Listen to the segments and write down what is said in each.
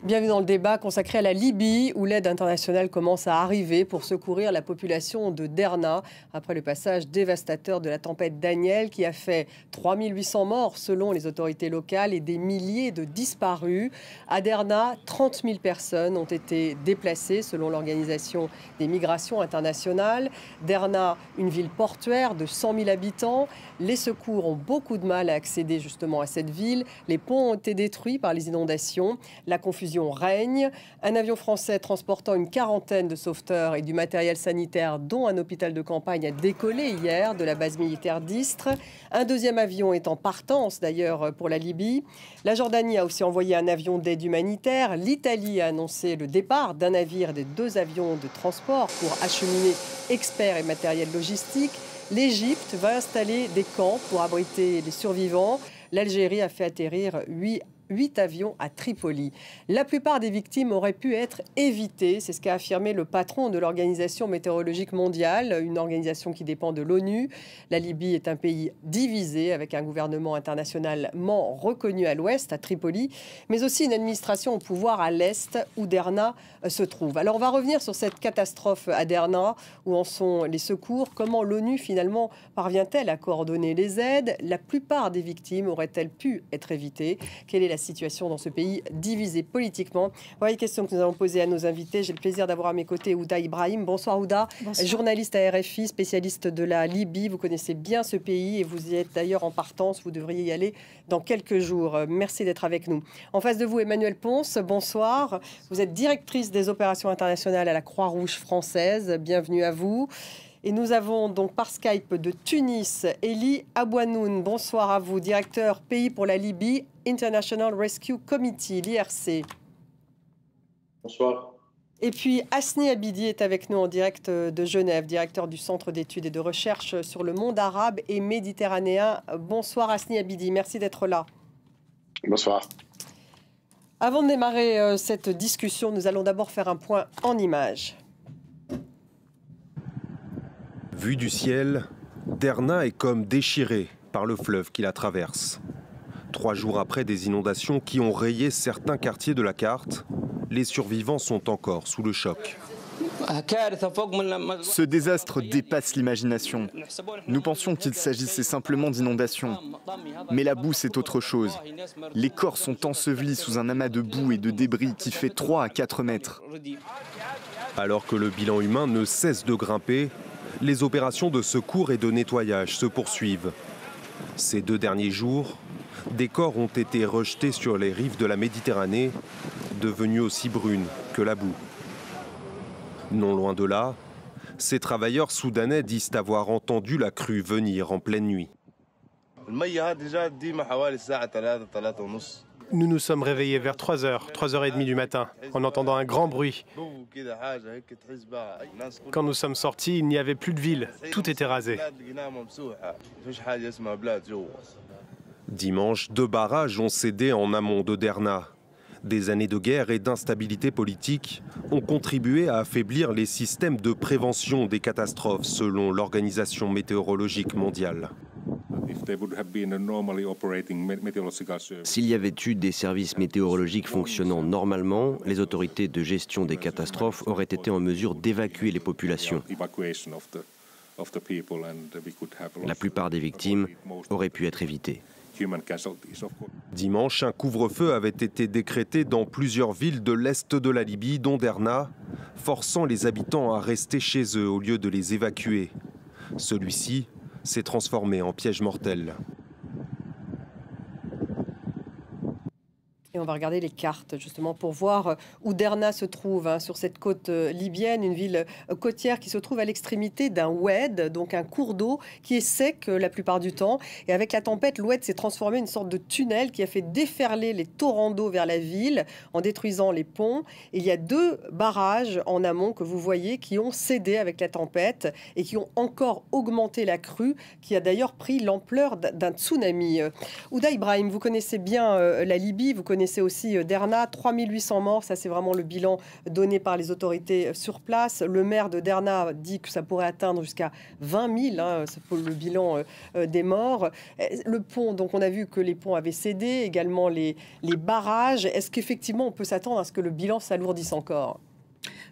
Bienvenue dans le débat consacré à la Libye, où l'aide internationale commence à arriver pour secourir la population de Derna, après le passage dévastateur de la tempête Daniel, qui a fait 3800 morts selon les autorités locales et des milliers de disparus. À Derna, 30 000 personnes ont été déplacées selon l'Organisation des migrations internationales. Derna, une ville portuaire de 100 000 habitants. Les secours ont beaucoup de mal à accéder justement à cette ville. Les ponts ont été détruits par les inondations. La confusion règne. Un avion français transportant une quarantaine de sauveteurs et du matériel sanitaire, dont un hôpital de campagne, a décollé hier de la base militaire d'Istre. Un deuxième avion est en partance d'ailleurs pour la Libye. La Jordanie a aussi envoyé un avion d'aide humanitaire. L'Italie a annoncé le départ d'un navire et de 2 avions de transport pour acheminer experts et matériel logistique. L'Égypte va installer des camps pour abriter les survivants. L'Algérie a fait atterrir 8 avions à Tripoli. La plupart des victimes auraient pu être évitées. C'est ce qu'a affirmé le patron de l'Organisation météorologique mondiale, une organisation qui dépend de l'ONU. La Libye est un pays divisé, avec un gouvernement internationalement reconnu à l'ouest, à Tripoli, mais aussi une administration au pouvoir à l'est, où Derna se trouve. Alors on va revenir sur cette catastrophe à Derna, où en sont les secours. Comment l'ONU finalement parvient-elle à coordonner les aides? La plupart des victimes auraient-elles pu être évitées? Quelle est la situation dans ce pays divisé politiquement? Voilà les questions que nous allons poser à nos invités. J'ai le plaisir d'avoir à mes côtés Ouda Ibrahim. Bonsoir Ouda, bonsoir. Journaliste à RFI, spécialiste de la Libye. Vous connaissez bien ce pays et vous y êtes d'ailleurs en partance. Vous devriez y aller dans quelques jours. Merci d'être avec nous. En face de vous, Emmanuel Ponce, bonsoir. Vous êtes directrice des opérations internationales à la Croix-Rouge française. Bienvenue à vous. Et nous avons donc par Skype de Tunis, Elie Abouanoun. Bonsoir à vous, directeur pays pour la Libye, International Rescue Committee, l'IRC. Bonsoir. Et puis Hasni Abidi est avec nous en direct de Genève, directeur du Centre d'études et de recherche sur le monde arabe et méditerranéen. Bonsoir Hasni Abidi, merci d'être là. Bonsoir. Avant de démarrer cette discussion, nous allons d'abord faire un point en images. Vue du ciel, Derna est comme déchirée par le fleuve qui la traverse. 3 jours après des inondations qui ont rayé certains quartiers de la carte, les survivants sont encore sous le choc. Ce désastre dépasse l'imagination. Nous pensions qu'il s'agissait simplement d'inondations. Mais la boue, c'est autre chose. Les corps sont ensevelis sous un amas de boue et de débris qui fait 3 à 4 mètres. Alors que le bilan humain ne cesse de grimper, les opérations de secours et de nettoyage se poursuivent. Ces 2 derniers jours, des corps ont été rejetés sur les rives de la Méditerranée, devenues aussi brunes que la boue. Non loin de là, ces travailleurs soudanais disent avoir entendu la crue venir en pleine nuit. Nous nous sommes réveillés vers 3h, 3h30 du matin, en entendant un grand bruit. Quand nous sommes sortis, il n'y avait plus de ville, tout était rasé. Dimanche, 2 barrages ont cédé en amont de Derna. Des années de guerre et d'instabilité politique ont contribué à affaiblir les systèmes de prévention des catastrophes, selon l'Organisation météorologique mondiale. S'il y avait eu des services météorologiques fonctionnant normalement, les autorités de gestion des catastrophes auraient été en mesure d'évacuer les populations. La plupart des victimes auraient pu être évitées. Dimanche, un couvre-feu avait été décrété dans plusieurs villes de l'est de la Libye, dont Derna, forçant les habitants à rester chez eux au lieu de les évacuer. Celui-ci s'est transformé en piège mortel. Et on va regarder les cartes justement pour voir où Derna se trouve, sur cette côte libyenne, une ville côtière qui se trouve à l'extrémité d'un oued, donc un cours d'eau qui est sec la plupart du temps. Et avec la tempête, l'oued s'est transformé en une sorte de tunnel qui a fait déferler les torrents d'eau vers la ville en détruisant les ponts. Et il y a 2 barrages en amont que vous voyez qui ont cédé avec la tempête et qui ont encore augmenté la crue, qui a d'ailleurs pris l'ampleur d'un tsunami. Ouda Ibrahim, vous connaissez bien la Libye, vous connaissez connaissez aussi Derna, 3800 morts, ça c'est vraiment le bilan donné par les autorités sur place. Le maire de Derna dit que ça pourrait atteindre jusqu'à 20 000, c'est pour le bilan des morts. Le pont, donc on a vu que les ponts avaient cédé, également les barrages. Est-ce qu'effectivement on peut s'attendre à ce que le bilan s'alourdisse encore ?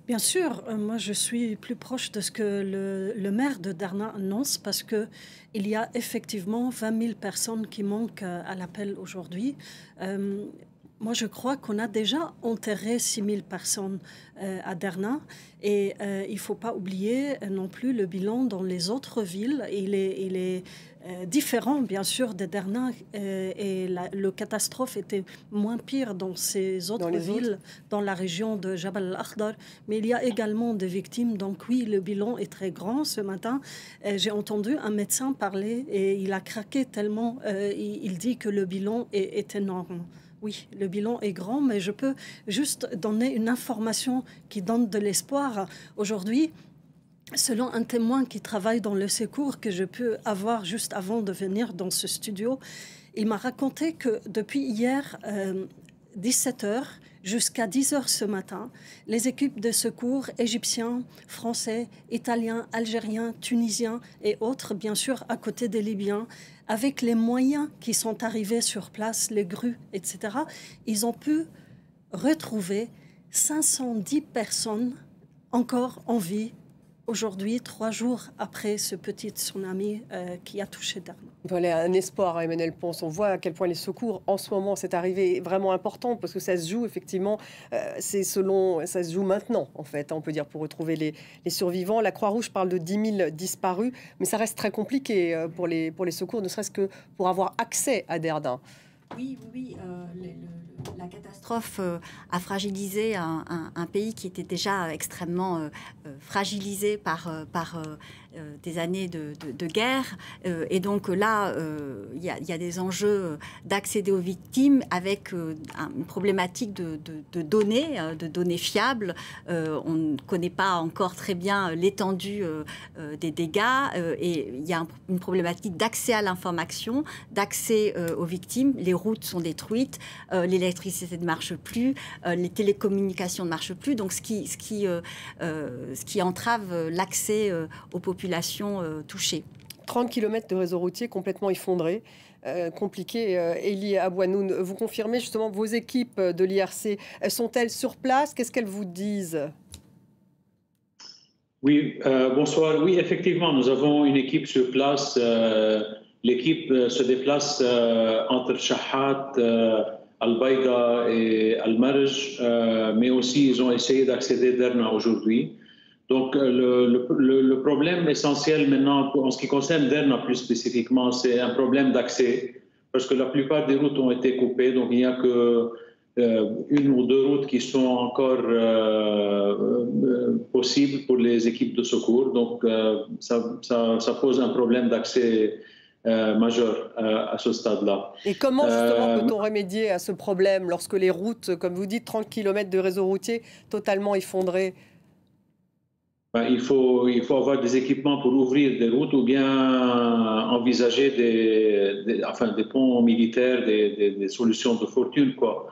Bien sûr, moi je suis plus proche de ce que le maire de Derna annonce parce qu'il y a effectivement 20 000 personnes qui manquent à l'appel aujourd'hui. Moi, je crois qu'on a déjà enterré 6 000 personnes à Derna et il ne faut pas oublier non plus le bilan dans les autres villes. Il est différent, bien sûr, de Derna et le catastrophe était moins pire dans ces autres villes, dans la région de Jabal al-Akhdar. Mais il y a également des victimes. Donc oui, le bilan est très grand. Ce matin, j'ai entendu un médecin parler et il a craqué tellement. Il dit que le bilan est énorme. Oui, le bilan est grand, mais je peux juste donner une information qui donne de l'espoir. Aujourd'hui, selon un témoin qui travaille dans le secours que je peux avoir juste avant de venir dans ce studio, il m'a raconté que depuis hier, 17h, jusqu'à 10h ce matin, les équipes de secours égyptiens, français, italiens, algériens, tunisiens et autres, bien sûr, à côté des Libyens, avec les moyens qui sont arrivés sur place, les grues, etc., ils ont pu retrouver 510 personnes encore en vie aujourd'hui, 3 jours après ce petit tsunami qui a touché Derna. Voilà, un espoir, Emmanuel Ponce. On voit à quel point les secours, en ce moment, cette arrivée est vraiment importante parce que ça se joue, effectivement, ça se joue maintenant, en fait, on peut dire, pour retrouver les survivants. La Croix-Rouge parle de 10 000 disparus, mais ça reste très compliqué pour les secours, ne serait-ce que pour avoir accès à Derna. Oui. La catastrophe a fragilisé un pays qui était déjà extrêmement fragilisé par des années de guerre. Et donc là, il y a des enjeux d'accéder aux victimes avec une problématique de données fiables. On ne connaît pas encore très bien l'étendue des dégâts. Et il y a une problématique d'accès à l'information, d'accès aux victimes. Les routes sont détruites, l'électricité ne marche plus, les télécommunications ne marchent plus. Donc ce qui entrave l'accès aux populations touchées. 30 km de réseau routier complètement effondré. Compliqué. Elie Abouanoun, vous confirmez justement vos équipes de l'IRC, sont-elles sur place? Qu'est-ce qu'elles vous disent? Oui, bonsoir. Oui, effectivement, nous avons une équipe sur place. L'équipe se déplace entre Shahat, Al-Baïda et Al-Marj, mais aussi ils ont essayé d'accéder à Derna aujourd'hui. Donc le problème essentiel maintenant, en ce qui concerne Derna plus spécifiquement, c'est un problème d'accès, parce que la plupart des routes ont été coupées, donc il n'y a que une ou deux routes qui sont encore possibles pour les équipes de secours. Donc ça pose un problème d'accès majeur à ce stade-là. Et comment justement peut-on remédier à ce problème lorsque les routes, comme vous dites, 30 km de réseau routier totalement effondrés? Il faut avoir des équipements pour ouvrir des routes ou bien envisager des ponts militaires, des solutions de fortune, quoi.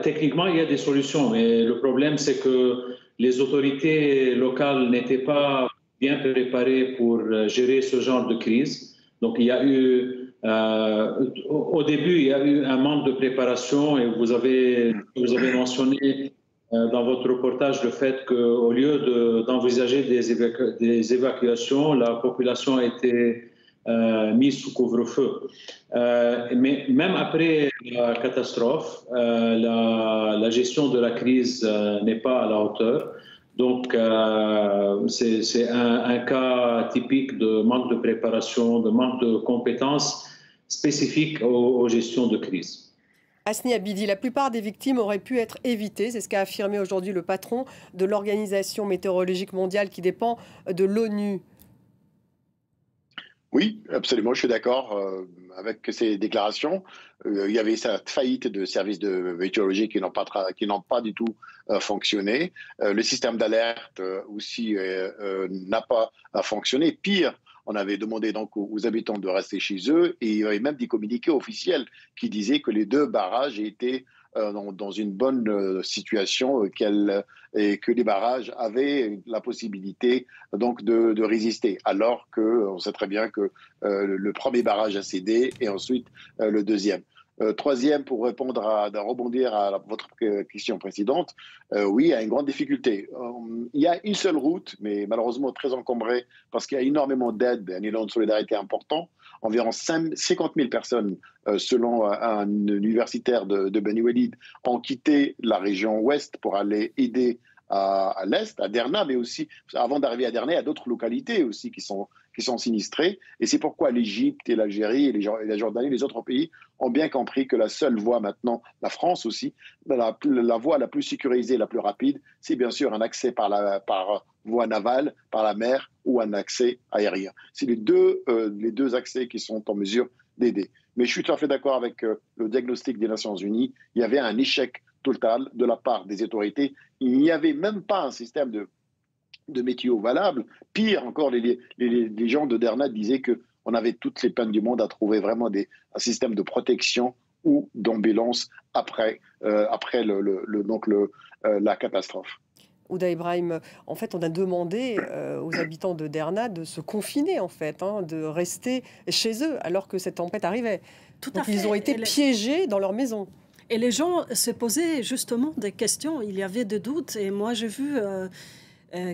Techniquement, il y a des solutions, mais le problème, c'est que les autorités locales n'étaient pas bien préparées pour gérer ce genre de crise. Donc, il y a eu, au début, il y a eu un manque de préparation et vous avez mentionné dans votre reportage le fait qu'au lieu d'envisager des évacuations, la population a été mise sous couvre-feu. Mais même après la catastrophe, la gestion de la crise n'est pas à la hauteur. Donc, c'est un cas typique de manque de préparation, de manque de compétences spécifiques aux gestions de crise. Hasni Abidi, la plupart des victimes auraient pu être évitées. C'est ce qu'a affirmé aujourd'hui le patron de l'Organisation météorologique mondiale qui dépend de l'ONU. Oui, absolument, je suis d'accord avec ces déclarations. Il y avait cette faillite de services de météorologie qui n'ont pas du tout fonctionné. Le système d'alerte aussi n'a pas fonctionné. Pire, On avait demandé donc aux habitants de rester chez eux et il y avait même des communiqués officiels qui disaient que les 2 barrages étaient dans une bonne situation et que les barrages avaient la possibilité donc de résister. Alors qu'on sait très bien que le premier barrage a cédé et ensuite le deuxième. Troisième, pour rebondir à votre question précédente, oui, il y a une grande difficulté. Il y a une seule route, mais malheureusement très encombrée, parce qu'il y a énormément d'aide, un élan de solidarité important. Environ 50 000 personnes, selon un universitaire de Beni Walid, ont quitté la région ouest pour aller aider à l'est, à Derna, mais aussi, avant d'arriver à Derna, il y a d'autres localités aussi qui sont sinistrées. Et c'est pourquoi l'Égypte et l'Algérie et la Jordanie, les autres pays, ont bien compris que la seule voie maintenant, la France aussi, la voie la plus sécurisée, la plus rapide, c'est bien sûr un accès par voie navale, par la mer, ou un accès aérien. C'est les deux accès qui sont en mesure d'aider. Mais je suis tout à fait d'accord avec le diagnostic des Nations Unies. Il y avait un échec total de la part des autorités. Il n'y avait même pas un système de météo valable. Pire encore, les gens de Derna disaient qu'on avait toutes les peines du monde à trouver vraiment un système de protection ou d'ambulance après la catastrophe. Ouda Ibrahim, en fait, on a demandé aux habitants de Derna de se confiner, en fait, de rester chez eux alors que cette tempête arrivait. Donc, ils ont été piégés dans leur maison. Et les gens se posaient justement des questions. Il y avait des doutes. Et moi, j'ai vu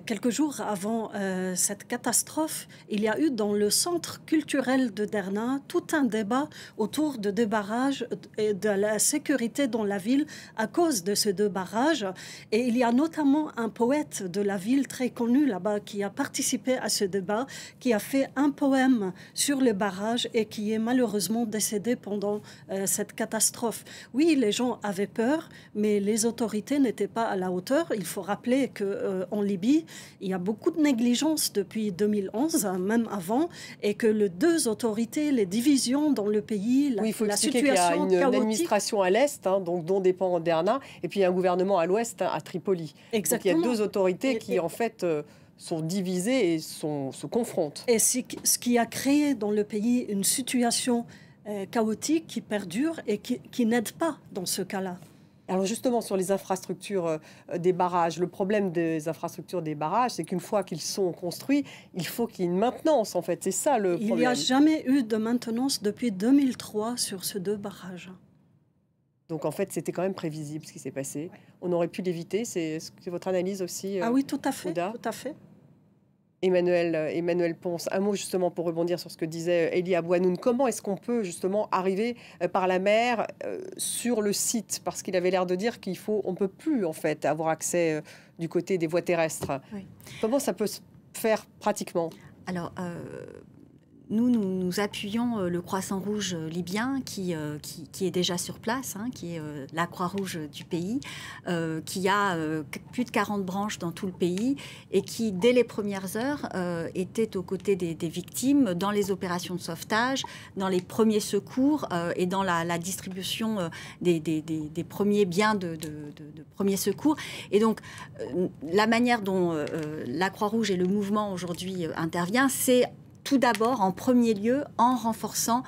quelques jours avant cette catastrophe, il y a eu dans le centre culturel de Derna tout un débat autour de des barrages et de la sécurité dans la ville à cause de ces 2 barrages. Et il y a notamment un poète de la ville très connu là-bas qui a participé à ce débat, qui a fait un poème sur les barrages et qui est malheureusement décédé pendant cette catastrophe. Oui, les gens avaient peur, mais les autorités n'étaient pas à la hauteur. Il faut rappeler qu'en Libye, il y a beaucoup de négligence depuis 2011, même avant, et que les 2 autorités, les divisions dans le pays, il faut expliquer qu'il y a une administration à l'est, donc dont dépend Derna, et puis il y a un gouvernement à l'ouest, à Tripoli. Exactement. Donc il y a 2 autorités qui, en fait, sont divisées et se confrontent. Et ce qui a créé dans le pays une situation chaotique qui perdure et qui n'aide pas dans ce cas-là. Alors justement, sur les infrastructures des barrages, le problème des infrastructures des barrages, c'est qu'une fois qu'ils sont construits, il faut qu'il y ait une maintenance, en fait. C'est ça le problème. Il n'y a jamais eu de maintenance depuis 2003 sur ces 2 barrages. Donc en fait, c'était quand même prévisible ce qui s'est passé. On aurait pu l'éviter. C'est votre analyse aussi, Ah oui, tout à fait, Ouda. tout à fait. Emmanuel Ponce, un mot justement pour rebondir sur ce que disait Elie Abouanoun. Comment est-ce qu'on peut justement arriver par la mer sur le site? Parce qu'il avait l'air de dire on ne peut plus en fait avoir accès du côté des voies terrestres. Oui. Comment ça peut se faire pratiquement? Alors, nous appuyons le Croissant-Rouge libyen qui est déjà sur place, qui est la Croix-Rouge du pays, qui a plus de 40 branches dans tout le pays et qui, dès les premières heures, était aux côtés des victimes dans les opérations de sauvetage, dans les premiers secours et dans la distribution des premiers biens de premiers secours. Et donc, la manière dont la Croix-Rouge et le mouvement aujourd'hui intervient, c'est tout d'abord, en premier lieu, en renforçant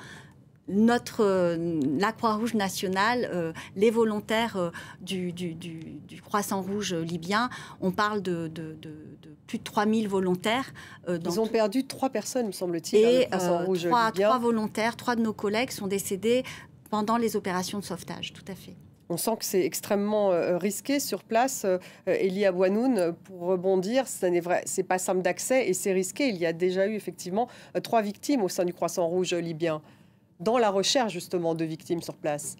la Croix-Rouge nationale, les volontaires du Croissant-Rouge libyen. On parle de plus de 3000 volontaires. Ils ont perdu 3 personnes, me semble-t-il. Et 3 volontaires, 3 de nos collègues sont décédés pendant les opérations de sauvetage, tout à fait. On sent que c'est extrêmement risqué sur place. Elie Abouanoun, pour rebondir, c'est pas simple d'accès et c'est risqué. Il y a déjà eu effectivement 3 victimes au sein du Croissant-Rouge libyen, dans la recherche justement de victimes sur place.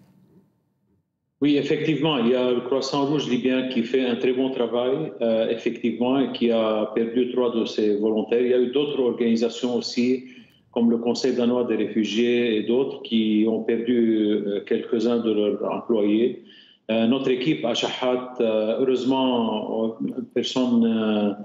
Oui, effectivement, il y a le Croissant-Rouge libyen qui fait un très bon travail, effectivement, et qui a perdu 3 de ses volontaires. Il y a eu d'autres organisations aussi, comme le Conseil danois des réfugiés et d'autres, qui ont perdu quelques-uns de leurs employés. Notre équipe à Shahat, heureusement, personne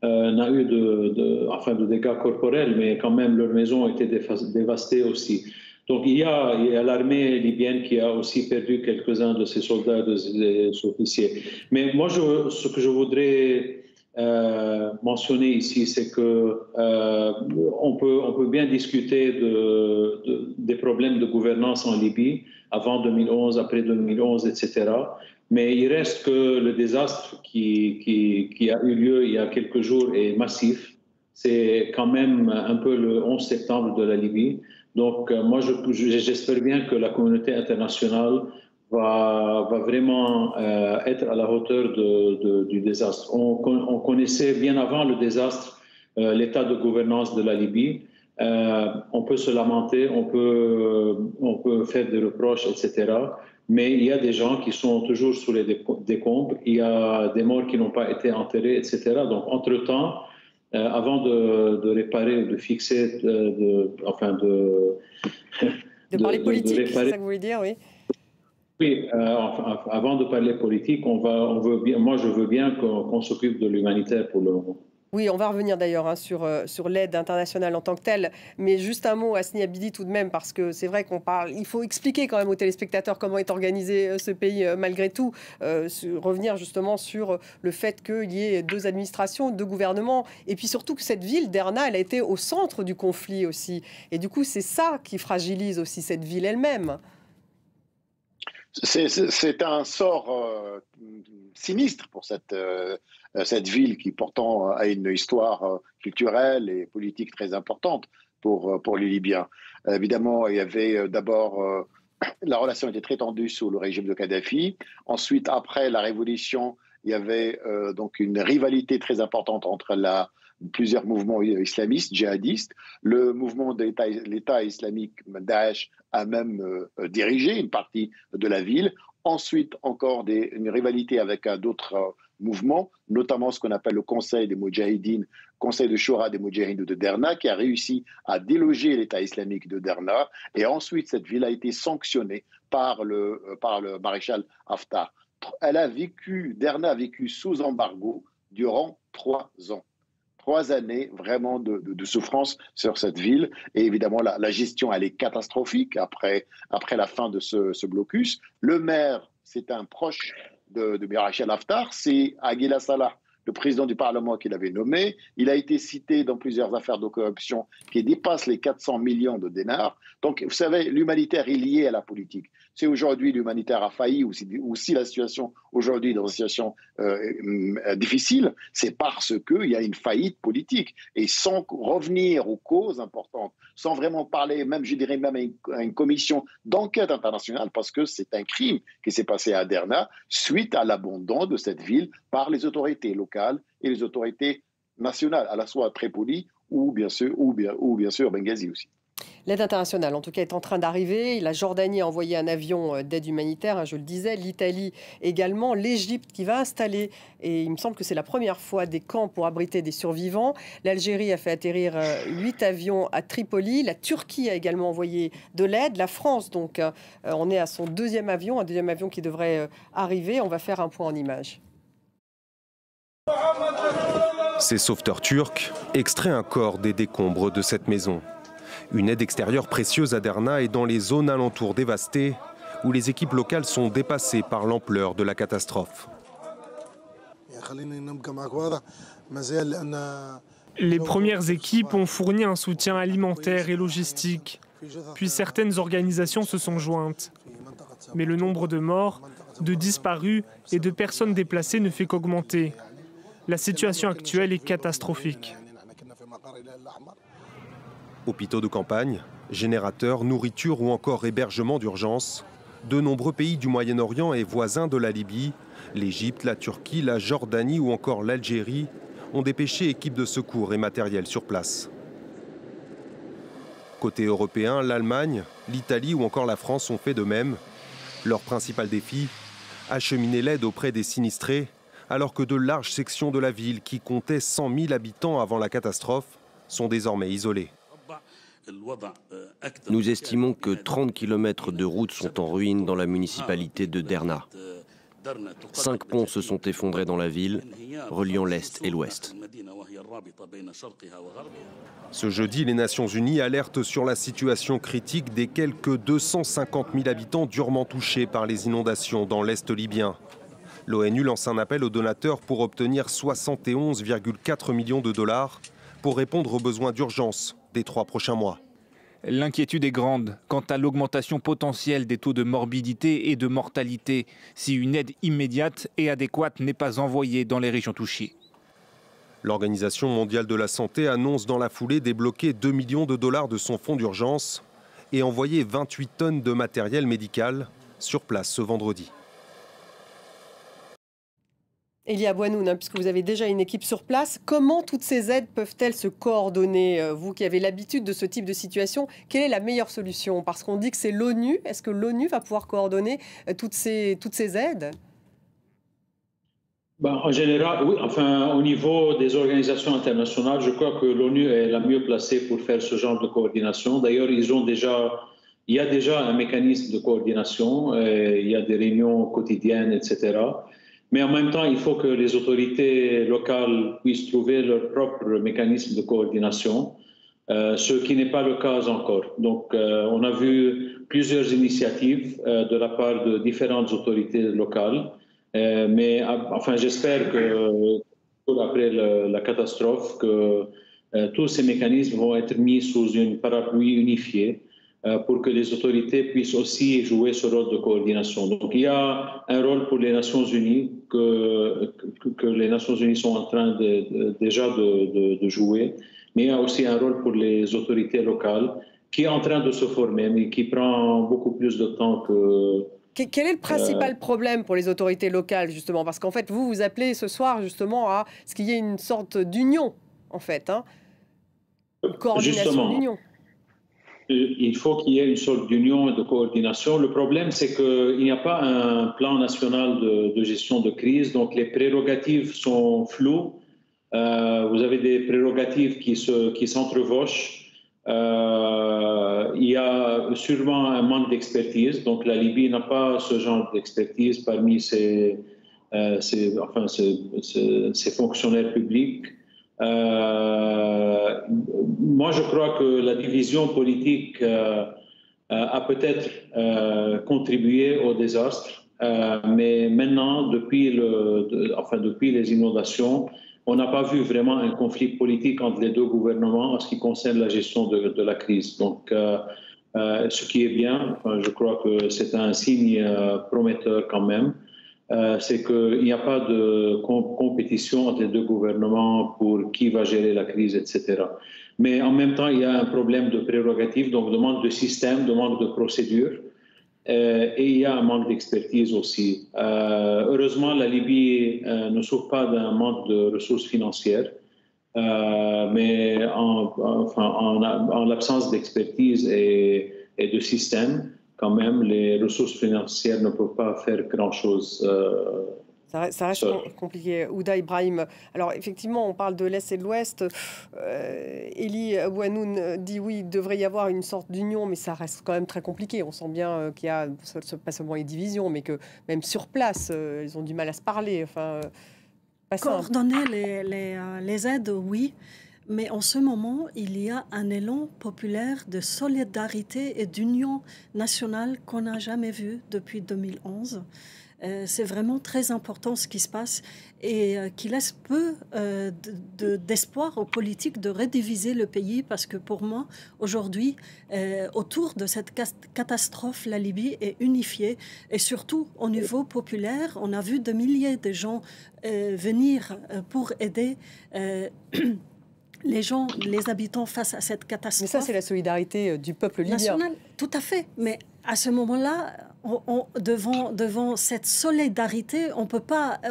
n'a eu de dégâts corporels, mais quand même, leurs maisons ont été dévastées aussi. Donc, il y a l'armée libyenne qui a aussi perdu quelques-uns de ses soldats, de ses officiers. Mais moi, ce que je voudrais mentionner ici, c'est que on peut bien discuter des problèmes de gouvernance en Libye avant 2011, après 2011, etc. Mais il reste que le désastre qui a eu lieu il y a quelques jours est massif. C'est quand même un peu le 11 septembre de la Libye. Donc moi, j'espère bien que la communauté internationale va vraiment être à la hauteur du désastre. On connaissait bien avant le désastre l'état de gouvernance de la Libye. On peut se lamenter, on peut faire des reproches, etc. Mais il y a des gens qui sont toujours sous les décombres, il y a des morts qui n'ont pas été enterrés, etc. Donc, entre-temps, avant de réparer, de fixer, de parler politique, c'est ça que vous voulez dire, oui. Oui, avant de parler politique, moi je veux bien qu'on s'occupe de l'humanitaire pour le moment. Oui, on va revenir d'ailleurs sur l'aide internationale en tant que telle, mais juste un mot, Hasni Abidi, tout de même, parce que c'est vrai il faut expliquer quand même aux téléspectateurs comment est organisé ce pays malgré tout, revenir justement sur le fait qu'il y ait deux administrations, deux gouvernements, et puis surtout que cette ville, Derna, elle a été au centre du conflit aussi, et du coup c'est ça qui fragilise aussi cette ville elle-même. C'est un sort sinistre pour cette ville qui pourtant a une histoire culturelle et politique très importante pour les Libyens. Évidemment, il y avait d'abord, la relation était très tendue sous le régime de Kadhafi. Ensuite, après la révolution, il y avait donc une rivalité très importante entre plusieurs mouvements islamistes, djihadistes. Le mouvement de l'État islamique, Daesh, a même dirigé une partie de la ville. Ensuite, encore une rivalité avec d'autres mouvements, notamment ce qu'on appelle le Conseil des Moudjahidines, Conseil de Shura des Moudjahidines de Derna, qui a réussi à déloger l'État islamique de Derna. Et ensuite, cette ville a été sanctionnée par le maréchal Haftar. Derna a vécu sous embargo durant 3 ans. 3 années vraiment de souffrance sur cette ville. Et évidemment, la gestion, elle est catastrophique après la fin de ce blocus. Le maire, c'est un proche de maréchal Haftar, c'est Aguila Salah, le président du Parlement qui l'avait nommé. Il a été cité dans plusieurs affaires de corruption qui dépassent les 400 millions de dinars. Donc, vous savez, l'humanitaire est lié à la politique. Si aujourd'hui l'humanitaire a failli ou si la situation aujourd'hui est dans une situation difficile, c'est parce qu'il y a une faillite politique. Et sans revenir aux causes importantes, sans vraiment parler, même je dirais même à une commission d'enquête internationale, parce que c'est un crime qui s'est passé à Derna suite à l'abandon de cette ville par les autorités locales et les autorités nationales, à la fois Tripoli ou bien sûr Benghazi aussi. L'aide internationale, en tout cas, est en train d'arriver. La Jordanie a envoyé un avion d'aide humanitaire, je le disais. L'Italie également. L'Égypte qui va installer, et il me semble que c'est la première fois, des camps pour abriter des survivants. L'Algérie a fait atterrir 8 avions à Tripoli. La Turquie a également envoyé de l'aide. La France, donc, on est à son deuxième avion, un deuxième avion qui devrait arriver. On va faire un point en images. Ces sauveteurs turcs extraient un corps des décombres de cette maison. Une aide extérieure précieuse à Derna et dans les zones alentours dévastées où les équipes locales sont dépassées par l'ampleur de la catastrophe. Les premières équipes ont fourni un soutien alimentaire et logistique, puis certaines organisations se sont jointes. Mais le nombre de morts, de disparus et de personnes déplacées ne fait qu'augmenter. La situation actuelle est catastrophique. Hôpitaux de campagne, générateurs, nourriture ou encore hébergement d'urgence, de nombreux pays du Moyen-Orient et voisins de la Libye, l'Égypte, la Turquie, la Jordanie ou encore l'Algérie, ont dépêché équipes de secours et matériel sur place. Côté européen, l'Allemagne, l'Italie ou encore la France ont fait de même. Leur principal défi, acheminer l'aide auprès des sinistrés, alors que de larges sections de la ville qui comptaient 100 000 habitants avant la catastrophe sont désormais isolées. Nous estimons que 30 km de routes sont en ruine dans la municipalité de Derna. 5 ponts se sont effondrés dans la ville, reliant l'Est et l'Ouest. Ce jeudi, les Nations Unies alertent sur la situation critique des quelques 250 000 habitants durement touchés par les inondations dans l'Est libyen. L'ONU lance un appel aux donateurs pour obtenir 71,4 millions de dollars pour répondre aux besoins d'urgence des 3 prochains mois. L'inquiétude est grande quant à l'augmentation potentielle des taux de morbidité et de mortalité si une aide immédiate et adéquate n'est pas envoyée dans les régions touchées. L'Organisation mondiale de la santé annonce dans la foulée débloquer 2 millions de dollars de son fonds d'urgence et envoyer 28 tonnes de matériel médical sur place ce vendredi. Elia Bouanoun, puisque vous avez déjà une équipe sur place, comment toutes ces aides peuvent-elles se coordonner? Vous qui avez l'habitude de ce type de situation, quelle est la meilleure solution? Parce qu'on dit que c'est l'ONU. Est-ce que l'ONU va pouvoir coordonner toutes ces aides? En général, oui. Enfin, au niveau des organisations internationales, je crois que l'ONU est la mieux placée pour faire ce genre de coordination. D'ailleurs, il y a déjà un mécanisme de coordination, il y a des réunions quotidiennes, etc. Mais en même temps, il faut que les autorités locales puissent trouver leur propre mécanisme de coordination, ce qui n'est pas le cas encore. Donc, on a vu plusieurs initiatives de la part de différentes autorités locales. Mais enfin, j'espère que, après la catastrophe, que tous ces mécanismes vont être mis sous une parapluie unifiée pour que les autorités puissent aussi jouer ce rôle de coordination. Donc, il y a un rôle pour les Nations Unies que les Nations Unies sont en train déjà de jouer, mais il y a aussi un rôle pour les autorités locales qui est en train de se former, mais qui prend beaucoup plus de temps que... Quel est le principal problème pour les autorités locales, justement? Parce qu'en fait, vous appelez ce soir, justement, à ce qu'il y ait une sorte d'union, en fait, hein, une coordination d'union. Il faut qu'il y ait une sorte d'union et de coordination. Le problème, c'est qu'il n'y a pas un plan national de gestion de crise, donc les prérogatives sont floues. Vous avez des prérogatives qui s'entrevauchent. Il y a sûrement un manque d'expertise. Donc la Libye n'a pas ce genre d'expertise parmi ses fonctionnaires publics. Moi, je crois que la division politique a peut-être contribué au désastre, mais maintenant, depuis les inondations, on n'a pas vu vraiment un conflit politique entre les deux gouvernements en ce qui concerne la gestion de la crise. Donc, ce qui est bien, je crois que c'est un signe prometteur quand même. C'est qu'il n'y a pas de compétition entre les deux gouvernements pour qui va gérer la crise, etc. Mais en même temps, il y a un problème de prérogatives, donc de manque de système, de manque de procédure, et il y a un manque d'expertise aussi. Heureusement, la Libye ne souffre pas d'un manque de ressources financières, mais en l'absence d'expertise et de système, quand même, les ressources financières ne peuvent pas faire grand-chose. Ça reste compliqué. Ouda Ibrahim, alors effectivement, on parle de l'Est et de l'Ouest. Elia Bouanoun dit oui, il devrait y avoir une sorte d'union, mais ça reste quand même très compliqué. On sent bien qu'il y a pas seulement les divisions, mais que même sur place, ils ont du mal à se parler. Enfin, coordonner les aides, oui. Mais en ce moment, il y a un élan populaire de solidarité et d'union nationale qu'on n'a jamais vu depuis 2011. C'est vraiment très important ce qui se passe et qui laisse peu d'espoir aux politiques de rediviser le pays parce que pour moi, aujourd'hui, autour de cette catastrophe, la Libye est unifiée et surtout au niveau populaire, on a vu des milliers de gens venir pour aider les habitants face à cette catastrophe. Mais ça, c'est la solidarité du peuple libyen. Tout à fait. Mais à ce moment-là, devant cette solidarité, on ne peut pas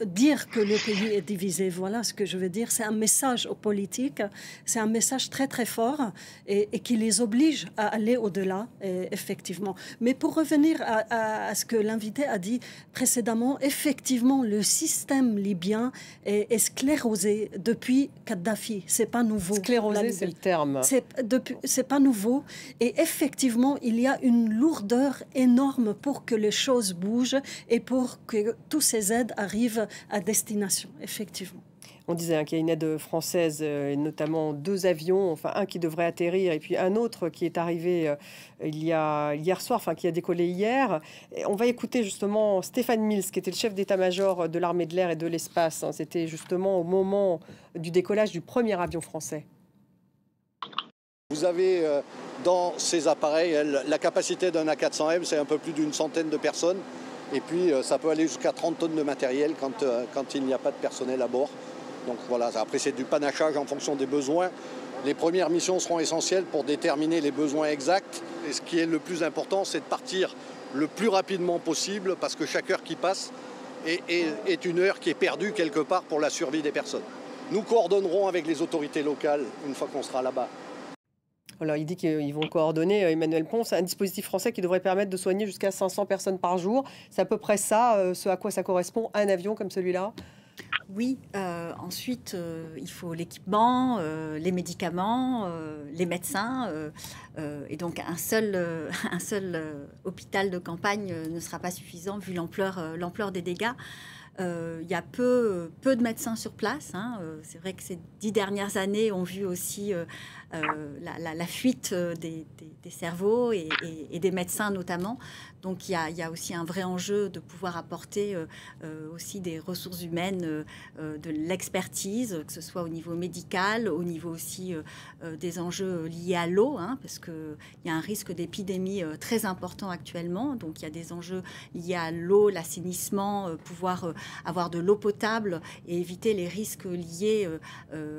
dire que le pays est divisé. Voilà ce que je veux dire. C'est un message aux politiques, c'est un message très très fort et qui les oblige à aller au-delà, effectivement. Mais pour revenir à ce que l'invité a dit précédemment, effectivement, le système libyen est sclérosé depuis Kadhafi. C'est pas nouveau. Sclérosé, c'est le terme. C'est pas nouveau. Et effectivement, il y a une lourdeur énorme pour que les choses bougent et pour que toutes ces aides arrivent à destination, effectivement. On disait qu'il y a une aide française, notamment 2 avions, enfin un qui devrait atterrir et puis un autre qui est arrivé hier soir, enfin qui a décollé hier. Et on va écouter justement Stéphane Mills, qui était le chef d'état-major de l'armée de l'air et de l'espace. C'était justement au moment du décollage du premier avion français. Vous avez dans ces appareils la capacité d'un A400M, c'est un peu plus d'une centaine de personnes. Et puis ça peut aller jusqu'à 30 tonnes de matériel quand il n'y a pas de personnel à bord. Donc voilà, après c'est du panachage en fonction des besoins. Les premières missions seront essentielles pour déterminer les besoins exacts. Et ce qui est le plus important, c'est de partir le plus rapidement possible parce que chaque heure qui passe est une heure qui est perdue quelque part pour la survie des personnes. Nous coordonnerons avec les autorités locales une fois qu'on sera là-bas. Alors, il dit qu'ils vont coordonner, Emmanuel Pons, un dispositif français qui devrait permettre de soigner jusqu'à 500 personnes par jour. C'est à peu près ça, ce à quoi ça correspond, un avion comme celui-là? Oui, ensuite, il faut l'équipement, les médicaments, les médecins. Et donc, un seul hôpital de campagne ne sera pas suffisant vu l'ampleur des dégâts. Il y a peu de médecins sur place. Hein. C'est vrai que ces 10 dernières années ont vu aussi la fuite des cerveaux et des médecins notamment. Donc il y a aussi un vrai enjeu de pouvoir apporter aussi des ressources humaines, de l'expertise, que ce soit au niveau médical, au niveau aussi des enjeux liés à l'eau, hein, parce qu'il y a un risque d'épidémie très important actuellement. Donc il y a des enjeux liés à l'eau, l'assainissement, pouvoir avoir de l'eau potable et éviter les risques liés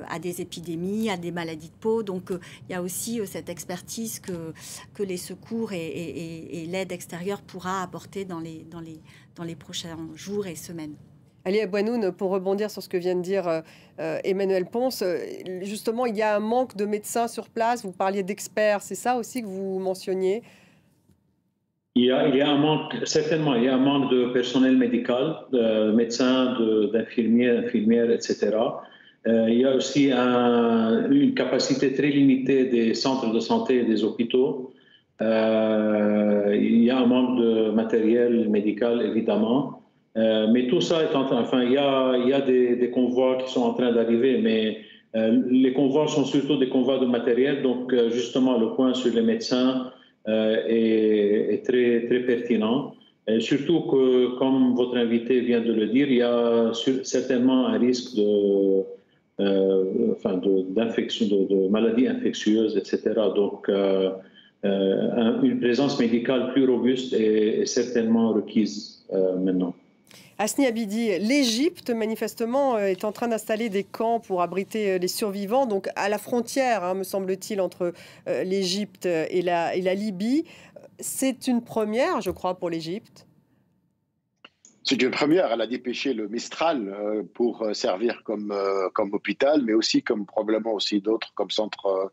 à des épidémies, à des maladies de peau. Donc il y a aussi cette expertise que les secours et l'aide extérieure pourra apporter dans les prochains jours et semaines. Ali Abouanoun, pour rebondir sur ce que vient de dire Emmanuel Pons, justement, il y a un manque de médecins sur place. Vous parliez d'experts, c'est ça aussi que vous mentionniez? Il y a un manque, certainement, il y a un manque de personnel médical, de médecins, infirmières, etc. Il y a aussi une capacité très limitée des centres de santé et des hôpitaux. Il y a un manque de matériel médical, évidemment. Mais tout ça est il y a des convois qui sont en train d'arriver, mais les convois sont surtout des convois de matériel. Donc, justement, le point sur les médecins est très, très pertinent. Et surtout que, comme votre invité vient de le dire, il y a certainement un risque d'infection, de maladies infectieuses, etc. Donc, une présence médicale plus robuste est certainement requise maintenant. Hasni Abidi, l'Égypte, manifestement, est en train d'installer des camps pour abriter les survivants, donc à la frontière, hein, me semble-t-il, entre l'Égypte et la Libye. C'est une première, je crois, pour l'Égypte. C'est une première. Elle a dépêché le Mistral pour servir comme hôpital, mais aussi comme probablement aussi d'autres comme centre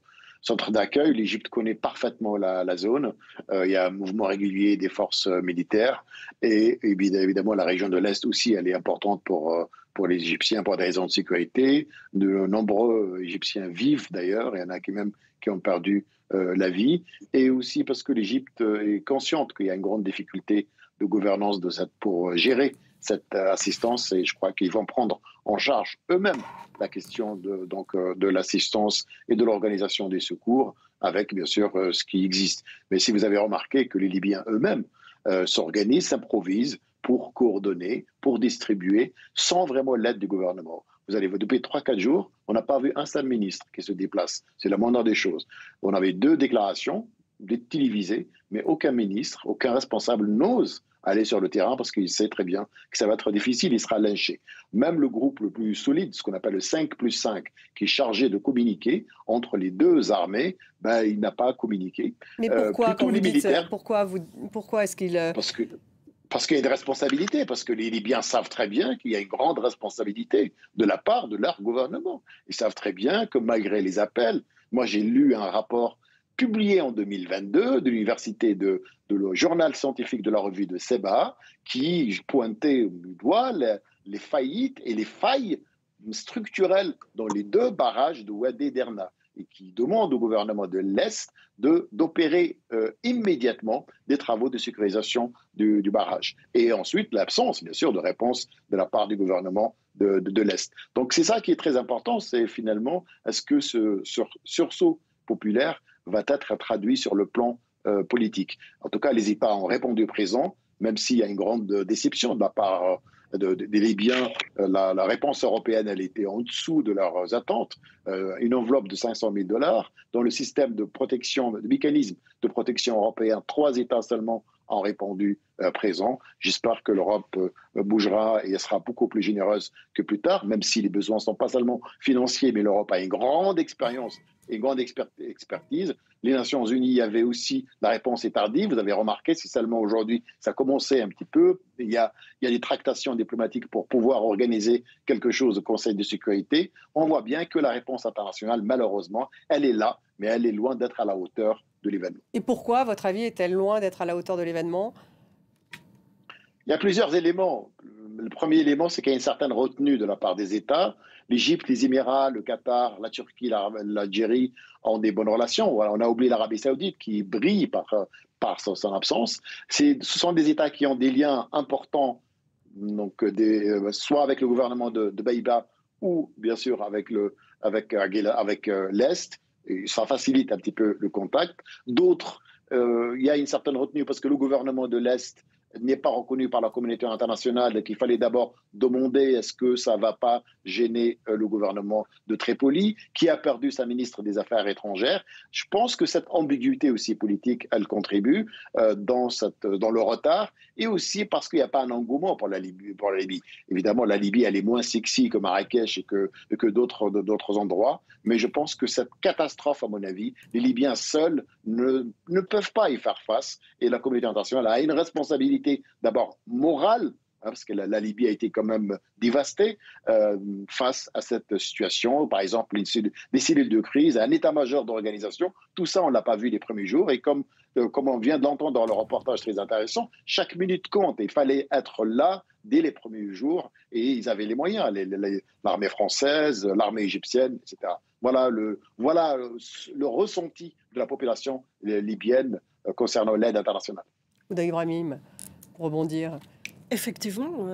d'accueil. L'Égypte connaît parfaitement la zone. Il y a un mouvement régulier des forces militaires. Et évidemment, la région de l'Est aussi, elle est importante pour les Égyptiens pour des raisons de sécurité. De nombreux Égyptiens vivent d'ailleurs. Il y en a qui ont perdu la vie. Et aussi parce que l'Égypte est consciente qu'il y a une grande difficulté de gouvernance pour gérer cette assistance. Et je crois qu'ils vont prendre en charge eux-mêmes la question de l'assistance et de l'organisation des secours avec, bien sûr, ce qui existe. Mais si vous avez remarqué que les Libyens eux-mêmes s'organisent, s'improvisent pour coordonner, pour distribuer, sans vraiment l'aide du gouvernement. Vous allez, depuis 3-4 jours, on n'a pas vu un seul ministre qui se déplace. C'est la moindre des choses. On avait 2 déclarations, télévisées, mais aucun ministre, aucun responsable n'ose aller sur le terrain parce qu'il sait très bien que ça va être difficile, il sera lynché. Même le groupe le plus solide, ce qu'on appelle le 5+5, qui est chargé de communiquer entre les 2 armées, il n'a pas communiqué. Mais pourquoi, quand vous dites, pourquoi est-ce qu'il... Parce qu'il y a une responsabilité, parce que les Libyens savent très bien qu'il y a une grande responsabilité de la part de leur gouvernement. Ils savent très bien que malgré les appels, moi j'ai lu un rapport publié en 2022 de l'université de le journal scientifique de la revue de Seba, qui pointait du doigt les faillites et les failles structurelles dans les 2 barrages de Wadi Derna. et qui demande au gouvernement de l'Est d'opérer immédiatement des travaux de sécurisation du barrage. Et ensuite, l'absence, bien sûr, de réponse de la part du gouvernement de l'Est. Donc c'est ça qui est très important, c'est finalement, est-ce que ce sursaut populaire va être traduit sur le plan politique. En tout cas, les États ont répondu présent, même s'il y a une grande déception de la part des Libyens. La réponse européenne, elle était en dessous de leurs attentes. Une enveloppe de 500 000 $ dans le système de protection, le mécanisme de protection européen. 3 États seulement ont répondu présent. J'espère que l'Europe bougera et elle sera beaucoup plus généreuse que plus tard, même si les besoins ne sont pas seulement financiers, mais l'Europe a une grande expérience et une grande expertise. Les Nations Unies avaient aussi, la réponse est tardive, vous avez remarqué, c'est seulement aujourd'hui, ça commençait un petit peu. Il y a des tractations diplomatiques pour pouvoir organiser quelque chose au Conseil de sécurité. On voit bien que la réponse internationale, malheureusement, elle est là, mais elle est loin d'être à la hauteur de l'événement. Et pourquoi, à votre avis, est-elle loin d'être à la hauteur de l'événement ? Il y a plusieurs éléments. Le premier élément, c'est qu'il y a une certaine retenue de la part des États. L'Égypte, les Émirats, le Qatar, la Turquie, l'Algérie ont des bonnes relations. Voilà, on a oublié l'Arabie Saoudite qui brille par son absence. Ce sont des États qui ont des liens importants, donc soit avec le gouvernement de Baïba ou bien sûr avec l'Est. Et ça facilite un petit peu le contact. D'autres, il y a une certaine retenue parce que le gouvernement de l'Est n'est pas reconnu par la communauté internationale et qu'il fallait d'abord demander est-ce que ça ne va pas gêner le gouvernement de Tripoli, qui a perdu sa ministre des Affaires étrangères. Je pense que cette ambiguïté aussi politique, elle contribue dans le retard, et aussi parce qu'il n'y a pas un engouement pour la Libye. Évidemment, la Libye, elle est moins sexy que Marrakech et que d'autres endroits, mais je pense que cette catastrophe, à mon avis, les Libyens seuls ne peuvent pas y faire face, et la communauté internationale a une responsabilité d'abord morale, parce que la Libye a été quand même dévastée face à cette situation. Par exemple, des cellules de crise, un état-major d'organisation, tout ça, on ne l'a pas vu les premiers jours. Et comme on vient de l'entendre dans le reportage très intéressant, chaque minute compte. Il fallait être là dès les premiers jours et ils avaient les moyens, l'armée française, l'armée égyptienne, etc. Voilà le ressenti de la population libyenne concernant l'aide internationale. Houda Ibrahim, pour rebondir. Effectivement,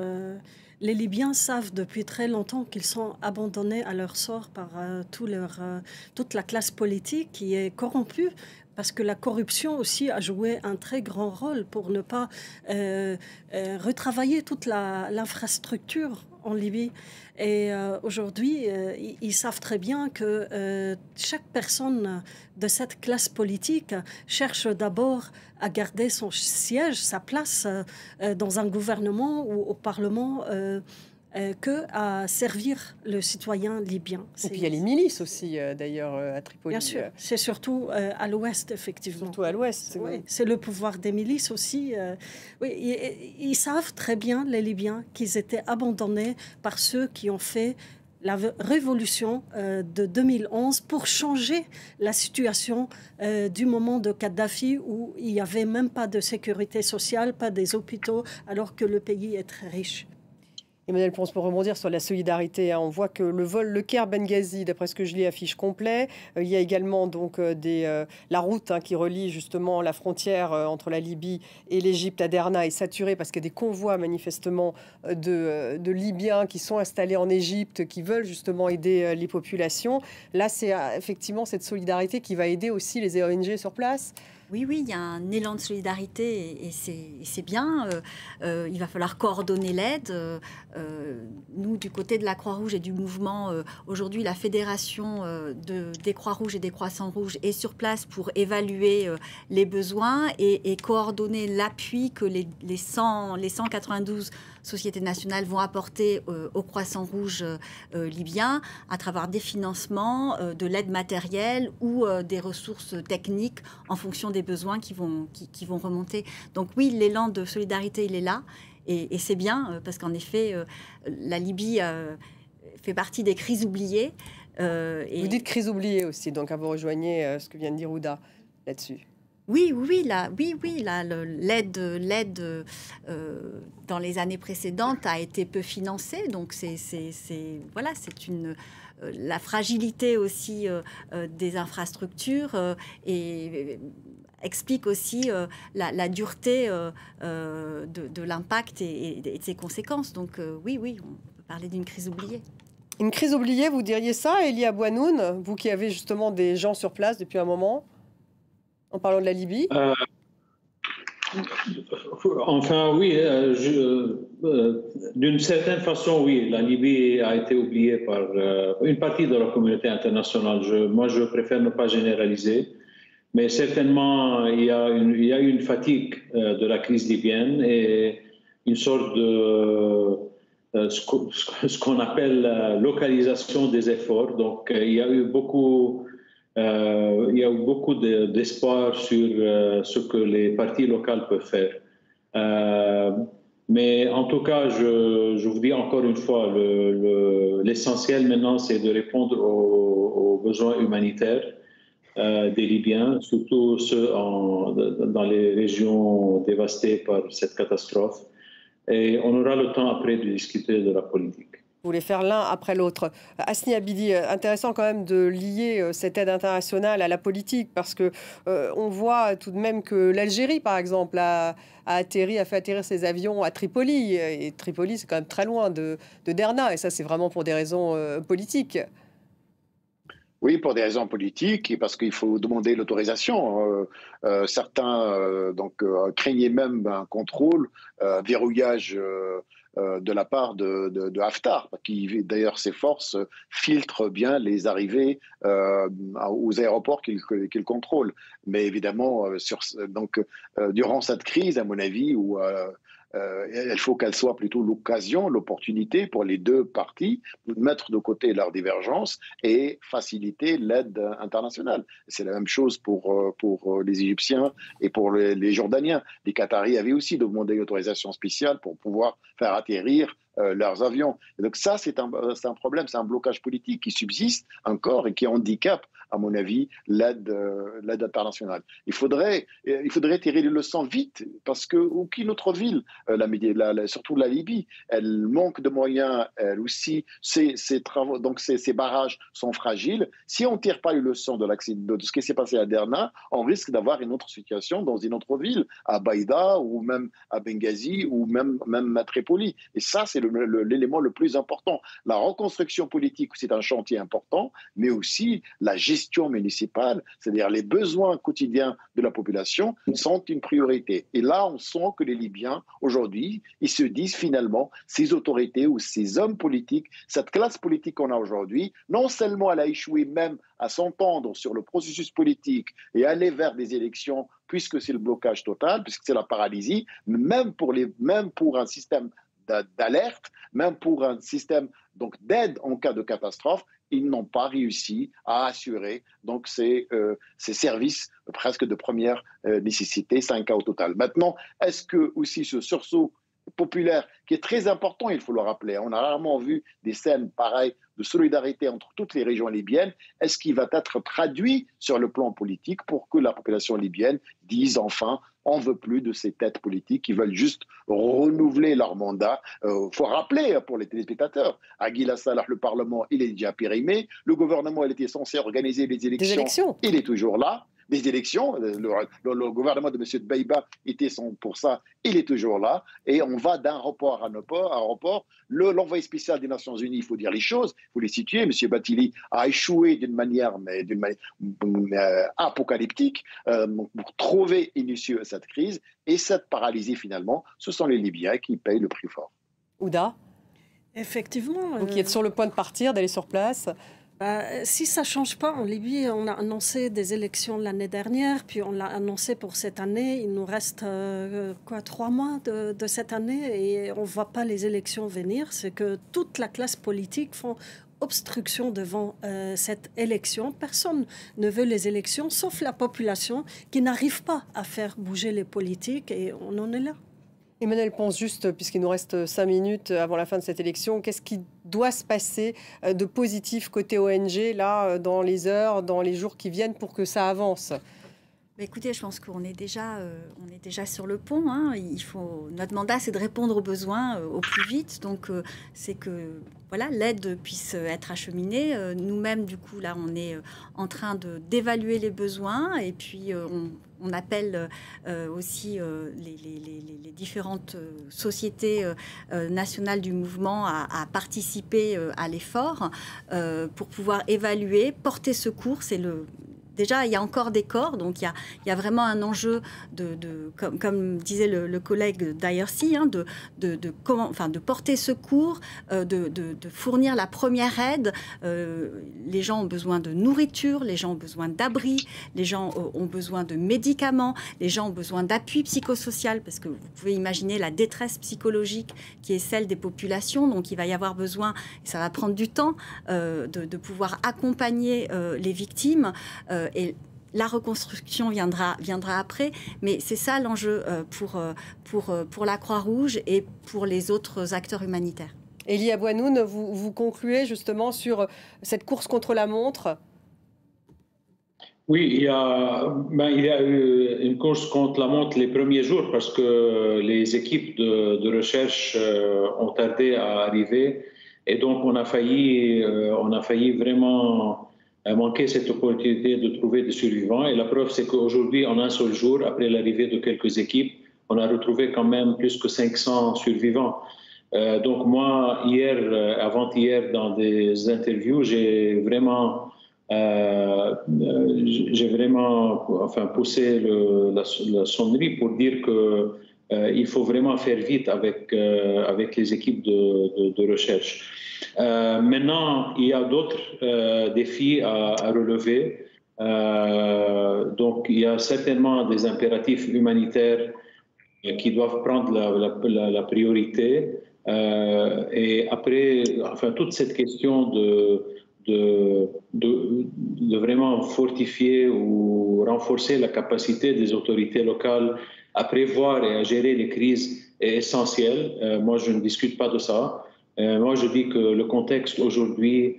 les Libyens savent depuis très longtemps qu'ils sont abandonnés à leur sort par toute la classe politique qui est corrompue, parce que la corruption aussi a joué un très grand rôle pour ne pas retravailler toute l'infrastructure en Libye. Et aujourd'hui, ils savent très bien que chaque personne de cette classe politique cherche d'abord à garder son siège, sa place dans un gouvernement ou au Parlement que à servir le citoyen libyen. Et puis il y a les milices aussi, d'ailleurs, à Tripoli. Bien sûr, c'est surtout à l'ouest, effectivement. Surtout à l'ouest. Oui, c'est le pouvoir des milices aussi. Oui, ils savent très bien, les Libyens, qu'ils étaient abandonnés par ceux qui ont fait la révolution de 2011 pour changer la situation du moment de Kadhafi où il n'y avait même pas de sécurité sociale, pas des hôpitaux, alors que le pays est très riche. Emmanuel Ponce, pour rebondir sur la solidarité, on voit que le vol Le Caire-Benghazi, d'après ce que je lis, affiche complet. Il y a également donc la route qui relie justement la frontière entre la Libye et l'Égypte à Derna est saturée parce qu'il y a des convois manifestement de Libyens qui sont installés en Égypte, qui veulent justement aider les populations. Là, c'est effectivement cette solidarité qui va aider aussi les ONG sur place. Oui, il y a un élan de solidarité et c'est bien. Il va falloir coordonner l'aide. Nous, du côté de la Croix-Rouge et du mouvement, aujourd'hui, la fédération des Croix-Rouges et des Croissants-Rouges est sur place pour évaluer les besoins et coordonner l'appui que les 192 sociétés nationales vont apporter aux Croissants-Rouges libyens à travers des financements, de l'aide matérielle ou des ressources techniques en fonction des besoins qui vont remonter. Donc oui, l'élan de solidarité, il est là. Et c'est bien, parce qu'en effet, la Libye fait partie des crises oubliées. Vous dites crise oubliée aussi, donc vous rejoignez ce que vient de dire Houda là-dessus. Oui, l'aide dans les années précédentes a été peu financée, donc c'est la fragilité aussi des infrastructures et explique aussi la dureté de l'impact et de ses conséquences. Donc oui, on peut parler d'une crise oubliée. Une crise oubliée, vous diriez ça, Elia Bouanoun, vous qui avez justement des gens sur place depuis un moment, en parlant de la Libye? Enfin, oui, d'une certaine façon, oui, la Libye a été oubliée par une partie de la communauté internationale. Moi, je préfère ne pas généraliser, mais certainement, il y a eu une fatigue de la crise libyenne et une sorte de ce qu'on appelle localisation des efforts. Donc, il y a eu beaucoup d'espoir sur ce que les partis locaux peuvent faire. Mais en tout cas, je vous dis encore une fois, l'essentiel maintenant, c'est de répondre aux besoins humanitaires des Libyens, surtout ceux dans les régions dévastées par cette catastrophe. Et on aura le temps après de discuter de la politique. Vous voulez faire l'un après l'autre. Asni Abidi, intéressant quand même de lier cette aide internationale à la politique, parce que on voit tout de même que l'Algérie, par exemple, a fait atterrir ses avions à Tripoli. Et Tripoli, c'est quand même très loin de Derna. Et ça, c'est vraiment pour des raisons politiques. Oui, pour des raisons politiques et parce qu'il faut demander l'autorisation. Certains craignaient même un contrôle, verrouillage de la part de Haftar, qui d'ailleurs ses forces filtrent bien les arrivées aux aéroports qu'il contrôle. Mais évidemment, durant cette crise, à mon avis, où il faut qu'elle soit plutôt l'occasion, l'opportunité pour les deux parties de mettre de côté leurs divergences et faciliter l'aide internationale. C'est la même chose pour les Égyptiens et pour les Jordaniens. Les Qataris avaient aussi demandé une autorisation spéciale pour pouvoir faire atterrir leurs avions. Et donc ça, c'est un problème, c'est un blocage politique qui subsiste encore et qui handicape, à mon avis, l'aide internationale. Il faudrait tirer les leçons vite, parce qu'aucune autre ville, surtout la Libye, elle manque de moyens, elle aussi, ses barrages sont fragiles. Si on ne tire pas les leçons de ce qui s'est passé à Derna, on risque d'avoir une autre situation dans une autre ville, à Baïda ou même à Benghazi ou même à Tripoli. Et ça, c'est l'élément le plus important. La reconstruction politique, c'est un chantier important, mais aussi la gestion municipale, c'est-à-dire les besoins quotidiens de la population, sont une priorité. Et là, on sent que les Libyens, aujourd'hui, ils se disent finalement, ces autorités ou ces hommes politiques, cette classe politique qu'on a aujourd'hui, non seulement elle a échoué même à s'entendre sur le processus politique et aller vers des élections, puisque c'est le blocage total, puisque c'est la paralysie, même pour un système d'alerte, même pour un système d'aide en cas de catastrophe, ils n'ont pas réussi à assurer ces services presque de première nécessité, 5 cas au total. Maintenant, est-ce que aussi ce sursaut populaire, qui est très important, il faut le rappeler, on a rarement vu des scènes pareilles de solidarité entre toutes les régions libyennes, est-ce qu'il va être traduit sur le plan politique pour que la population libyenne dise enfin, on ne veut plus de ces têtes politiques qui veulent juste renouveler leur mandat. Faut rappeler pour les téléspectateurs, Aguila Salah, le Parlement, il est déjà périmé, le gouvernement, il était censé organiser les élections, il est toujours là. Des élections, le gouvernement de M. Dbeiba était pour ça, il est toujours là, et on va d'un report à un report. L'envoyé spécial des Nations Unies, il faut dire les choses, il faut les situer. M. Batili a échoué d'une manière apocalyptique pour trouver une issue à cette crise, et cette paralysie finalement, ce sont les Libyens qui payent le prix fort. Ouda, effectivement. Vous qui êtes sur le point de partir, d'aller sur place. Si ça ne change pas en Libye, on a annoncé des élections l'année dernière, puis on l'a annoncé pour cette année. Il nous reste 3 mois de cette année et on ne voit pas les élections venir. C'est que toute la classe politique font obstruction devant cette élection. Personne ne veut les élections, sauf la population qui n'arrive pas à faire bouger les politiques, et on en est là. Emmanuel Ponce, juste puisqu'il nous reste 5 minutes avant la fin de cette élection, qu'est-ce qui doit se passer de positif côté ONG, là, dans les heures, dans les jours qui viennent, pour que ça avance? Écoutez, je pense qu'on est déjà sur le pont. Hein. Notre mandat, c'est de répondre aux besoins au plus vite. Donc, c'est que voilà, l'aide puisse être acheminée. Nous-mêmes, du coup, là, on est en train d'évaluer les besoins. Et puis, on appelle aussi les différentes sociétés nationales du mouvement à participer à l'effort pour pouvoir évaluer, porter secours. Déjà, il y a encore des corps, donc il y a vraiment un enjeu comme disait le collègue d'IRC, hein, de porter secours, de fournir la première aide. Les gens ont besoin de nourriture, les gens ont besoin d'abri, les gens ont besoin de médicaments, les gens ont besoin d'appui psychosocial, parce que vous pouvez imaginer la détresse psychologique qui est celle des populations, donc il va y avoir besoin, et ça va prendre du temps, de pouvoir accompagner les victimes. Et la reconstruction viendra après, mais c'est ça l'enjeu pour la Croix-Rouge et pour les autres acteurs humanitaires. Elie Abouanoun, vous concluez justement sur cette course contre la montre. Oui, il y a eu une course contre la montre les premiers jours parce que les équipes de recherche ont tardé à arriver et donc on a failli vraiment manquer cette opportunité de trouver des survivants. Et la preuve, c'est qu'aujourd'hui, en un seul jour, après l'arrivée de quelques équipes, on a retrouvé quand même plus que 500 survivants. Donc moi, avant-hier, dans des interviews, j'ai vraiment poussé la sonnerie pour dire qu'il faut vraiment faire vite avec les équipes de recherche. Maintenant, il y a d'autres défis à relever. Donc, il y a certainement des impératifs humanitaires qui doivent prendre la priorité. Et après, toute cette question de vraiment fortifier ou renforcer la capacité des autorités locales à prévoir et à gérer les crises est essentielle. Moi, je ne discute pas de ça. Moi, je dis que le contexte aujourd'hui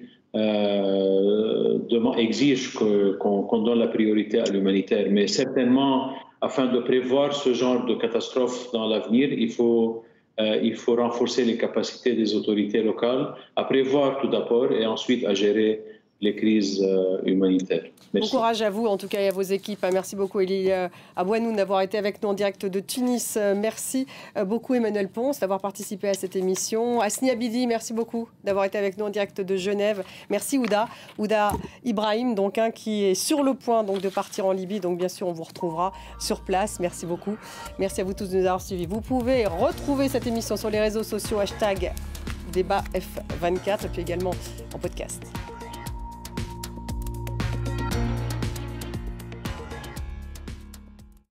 exige qu'on donne la priorité à l'humanitaire. Mais certainement, afin de prévoir ce genre de catastrophe dans l'avenir, il faut renforcer les capacités des autorités locales, à prévoir tout d'abord et ensuite à gérer les crises humanitaires. Merci. Bon courage à vous, en tout cas, et à vos équipes. Merci beaucoup, Elie Abouanoun, d'avoir été avec nous en direct de Tunis. Merci beaucoup, Emmanuel Ponce, d'avoir participé à cette émission. Asni Abidi, merci beaucoup d'avoir été avec nous en direct de Genève. Merci, Ouda Ibrahim, donc, qui est sur le point de partir en Libye. Donc, bien sûr, on vous retrouvera sur place. Merci beaucoup. Merci à vous tous de nous avoir suivis. Vous pouvez retrouver cette émission sur les réseaux sociaux, #DébatF24, et puis également en podcast.